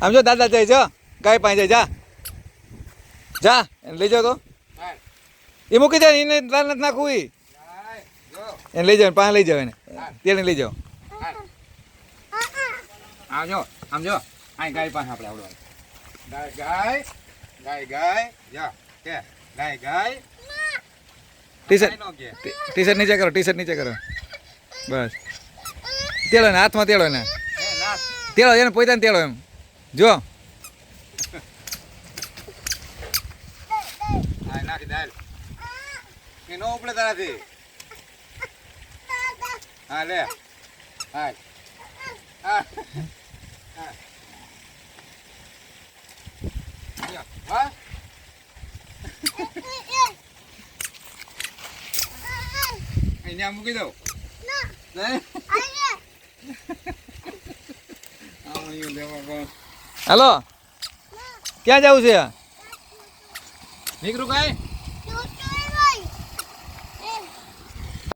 આમ જો દાદા જાય જો ગાય પાસે જાય જા એને લઈ જાઓ તો એ મૂકી જાય એને તાર નથી નાખવું એને લઈ જાવ પાસે લઈ જાવ એને તેને લઈ જાઓ આમ જો આ ગાય પાસે આપણે આવડવાનું ગાય ગાય ગાય જા કે ગાય ગાય ટી શર્ટ નીચે કરો બસ તેડો ને હાથમાં તેડો ને તેડો એને પોતાને તેડો એમ જો નાખી દાલ એ નો ઉપડે તારાથી હા લે હા હા હા અહીંયા મૂકી દઉં હાલો ક્યાં જવું છે નીકળું કાંઈ